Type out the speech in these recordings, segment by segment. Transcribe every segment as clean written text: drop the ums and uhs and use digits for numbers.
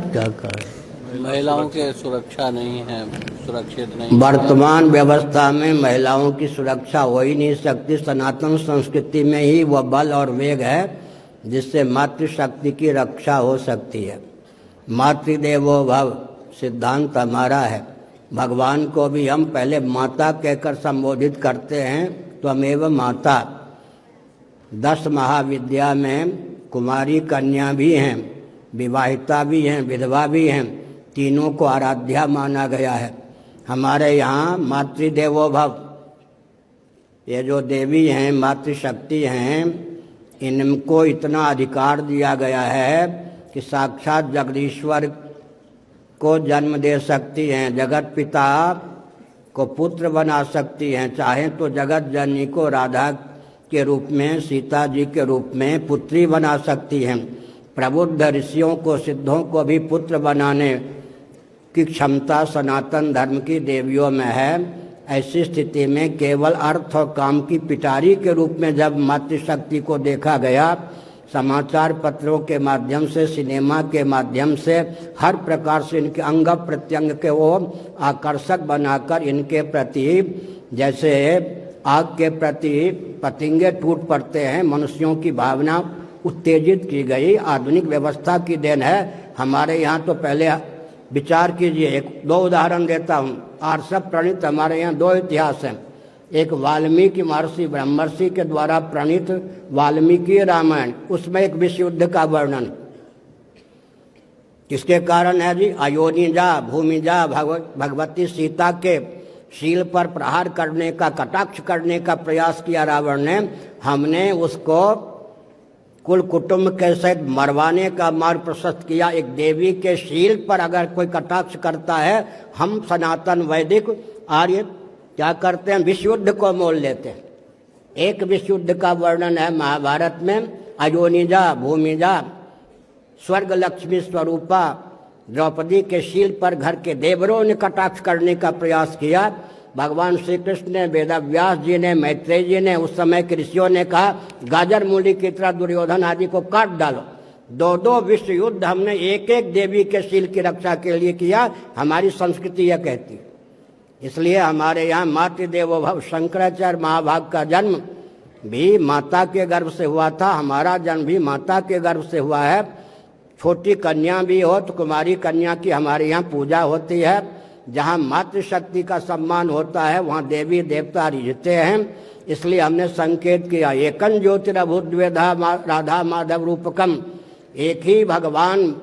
क्या कर महिलाओं के सुरक्षा नहीं है, सुरक्षित नहीं। वर्तमान व्यवस्था में महिलाओं की सुरक्षा हो ही नहीं सकती। सनातन संस्कृति में ही वह बल और वेग है जिससे मातृशक्ति की रक्षा हो सकती है। मातृदेवो भव सिद्धांत हमारा है। भगवान को भी हम पहले माता कहकर संबोधित करते हैं, त्वमेव माता। 10 महाविद्या में कुमारी कन्या भी हैं, विवाहिता भी हैं, विधवा भी हैं, तीनों को आराध्या माना गया है। हमारे यहाँ मातृदेवो भव, ये जो देवी हैं, मातृशक्ति हैं, इनको इतना अधिकार दिया गया है कि साक्षात जगदीश्वर को जन्म दे सकती हैं, जगत पिता को पुत्र बना सकती हैं, चाहे तो जगत जननी को राधा के रूप में, सीता जी के रूप में पुत्री बना सकती हैं। प्रबुद्ध ऋषियों को, सिद्धों को भी पुत्र बनाने की क्षमता सनातन धर्म की देवियों में है। ऐसी स्थिति में केवल अर्थ और काम की पिटारी के रूप में जब मातृशक्ति को देखा गया, समाचार पत्रों के माध्यम से, सिनेमा के माध्यम से, हर प्रकार से इनके अंग प्रत्यंग के वो आकर्षक बनाकर इनके प्रति जैसे आग के प्रति पतंगे टूट पड़ते हैं, मनुष्यों की भावना उत्तेजित की गई। आधुनिक व्यवस्था की देन है। हमारे यहाँ तो पहले विचार कीजिए, 2 उदाहरण देता हूँ। आर्षभ प्रणीत हमारे यहाँ 2 इतिहास हैं। एक वाल्मीकि महर्षि ब्रह्मर्षि के द्वारा प्रणीत वाल्मीकि रामायण, उसमें एक विश्व युद्ध का वर्णन किसके कारण है जी? अयोनिजा भूमिजा भगवती सीता के शील पर प्रहार करने का, कटाक्ष करने का प्रयास किया रावण ने। हमने उसको कुल कुटुंब के सहित मरवाने का मार्ग प्रशस्त किया। एक देवी के शील पर अगर कोई कटाक्ष करता है, हम सनातन वैदिक आर्य क्या करते हैं? विश्व युद्ध को मोल लेते हैं। एक विश्व युद्ध का वर्णन है महाभारत में। अयोनिजा भूमिजा स्वर्ग लक्ष्मी स्वरूपा द्रौपदी के शील पर घर के देवरों ने कटाक्ष करने का प्रयास किया। भगवान श्री कृष्ण ने, वेदव्यास जी ने, मैत्रेय जी ने, उस समय के ऋषियों ने कहा गाजर मूली की तरह दुर्योधन आदि को काट डालो। 2 विश्व युद्ध हमने एक एक देवी के शील की रक्षा के लिए किया। हमारी संस्कृति यह कहती है। इसलिए हमारे यहाँ मातृदेवो भव, शंकराचार्य महाभाग का जन्म भी माता के गर्भ से हुआ था। हमारा जन्म भी माता के गर्भ से हुआ है। छोटी कन्या भी हो तो कुमारी कन्या की हमारे यहाँ पूजा होती है। जहाँ मातृशक्ति का सम्मान होता है वहाँ देवी देवता रिझते हैं। इसलिए हमने संकेत किया, एकं ज्योतिरभूद्वेधा राधा माधव रूपकम, एक ही भगवान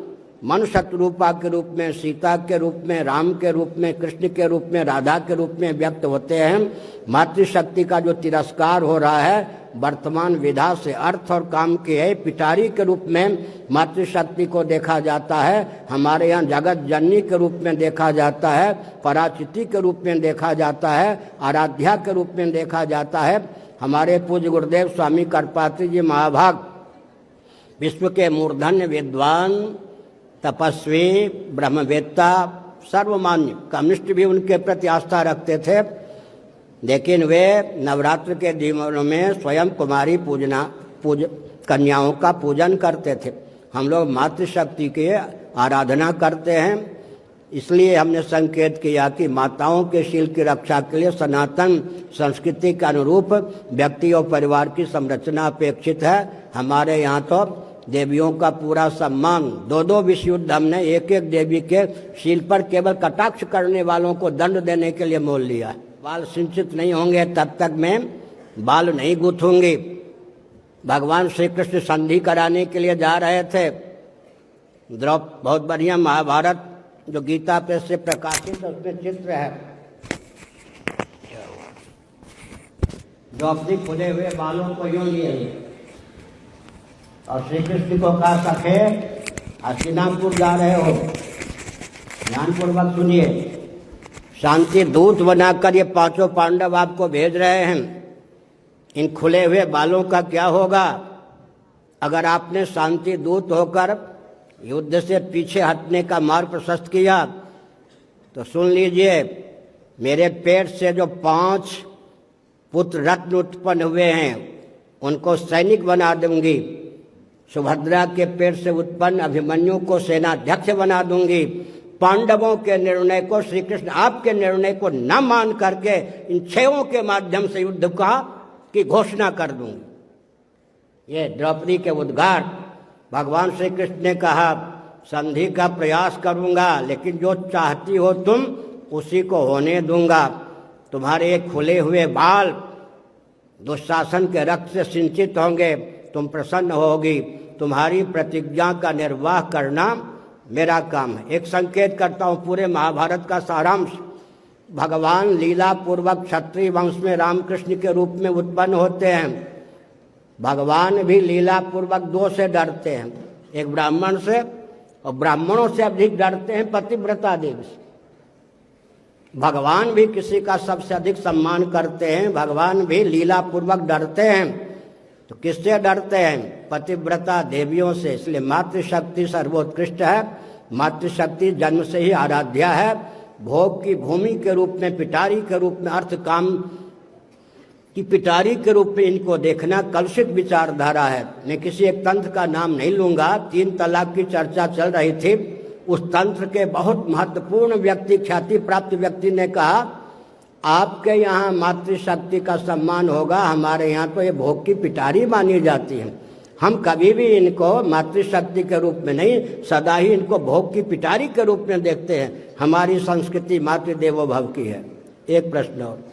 मनुष्य रूपा के रूप में, सीता के रूप में, राम के रूप में, कृष्ण के रूप में, राधा के रूप में व्यक्त होते हैं। मातृशक्ति का जो तिरस्कार हो रहा है वर्तमान विधा से, अर्थ और काम की है, पिटारी के रूप में मातृशक्ति को देखा जाता है। हमारे यहाँ जगत जननी के रूप में देखा जाता है, पराचिति के रूप में देखा जाता है, आराध्या के रूप में देखा जाता है। हमारे पूज्य गुरुदेव स्वामी करपात्री जी महाभाग विश्व के मूर्धन्य विद्वान, तपस्वी, ब्रह्मवेत्ता, सर्वमान्य, कम्युनिस्ट भी उनके प्रति आस्था रखते थे। लेकिन वे नवरात्र के दिनों में स्वयं कुमारी कन्याओं का पूजन करते थे। हम लोग मातृशक्ति की आराधना करते हैं। इसलिए हमने संकेत किया कि माताओं के शील की रक्षा के लिए सनातन संस्कृति के अनुरूप व्यक्ति और परिवार की संरचना अपेक्षित है। हमारे यहाँ तो देवियों का पूरा सम्मान, 2 विश्व युद्ध हमने एक एक देवी के शील पर केवल कटाक्ष करने वालों को दंड देने के लिए मोल लिया है। बाल सिंचित नहीं होंगे तब तक मैं बाल नहीं गूंथूंगी। भगवान श्री कृष्ण संधि कराने के लिए जा रहे थे। बहुत बढ़िया महाभारत जो गीता प्रेस से प्रकाशित है उसमें चित्र है, द्रौपदी खुले हुए बालों को यूं लिए और श्री कृष्ण को कहा, सखे हस्तिनापुर जा रहे हो, ध्यानपूर्वक सुनिए। शांति दूत बनाकर ये 5 पांडव आपको भेज रहे हैं। इन खुले हुए बालों का क्या होगा? अगर आपने शांति दूत होकर युद्ध से पीछे हटने का मार्ग प्रशस्त किया तो सुन लीजिए, मेरे पेट से जो 5 पुत्र रत्न उत्पन्न हुए हैं उनको सैनिक बना दूंगी सुभद्रा के पेट से उत्पन्न अभिमन्यु को सेनाध्यक्ष बना दूंगी। पांडवों के निर्णय को, श्री कृष्ण आपके निर्णय को न मान करके इन 6 के माध्यम से युद्ध की घोषणा कर दूंगी। ये द्रौपदी के उद्गार। भगवान श्री कृष्ण ने कहा संधि का प्रयास करूंगा, लेकिन जो चाहती हो तुम उसी को होने दूंगा। तुम्हारे ये खुले हुए बाल दुशासन के रक्त से सिंचित होंगे, तुम प्रसन्न होगी। तुम्हारी प्रतिज्ञा का निर्वाह करना मेरा काम है। एक संकेत करता हूँ, पूरे महाभारत का सारांश। भगवान लीला पूर्वक क्षत्रिय वंश में रामकृष्ण के रूप में उत्पन्न होते हैं। भगवान भी लीला पूर्वक 2 से डरते हैं, एक ब्राह्मण से, और ब्राह्मणों से अधिक डरते हैं पतिव्रता देवी से। भगवान भी किसी का सबसे अधिक सम्मान करते हैं, भगवान भी लीला पूर्वक डरते हैं। तो किससे डरते हैं? पतिव्रता देवियों से। इसलिए मातृशक्ति सर्वोत्कृष्ट है। मातृशक्ति जन्म से ही आराध्या है। भोग की भूमि के रूप में, पिटारी के रूप में, अर्थ काम की पिटारी के रूप में इनको देखना कलुषित विचारधारा है। मैं किसी एक तंत्र का नाम नहीं लूंगा। 3 तलाक की चर्चा चल रही थी। उस तंत्र के बहुत महत्वपूर्ण व्यक्ति, ख्याति प्राप्त व्यक्ति ने कहा आपके यहाँ मातृशक्ति का सम्मान होगा, हमारे यहाँ तो ये भोग की पिटारी मानी जाती है। हम कभी भी इनको मातृशक्ति के रूप में नहीं, सदा ही इनको भोग की पिटारी के रूप में देखते हैं। हमारी संस्कृति मातृदेवो भव की है। एक प्रश्न और।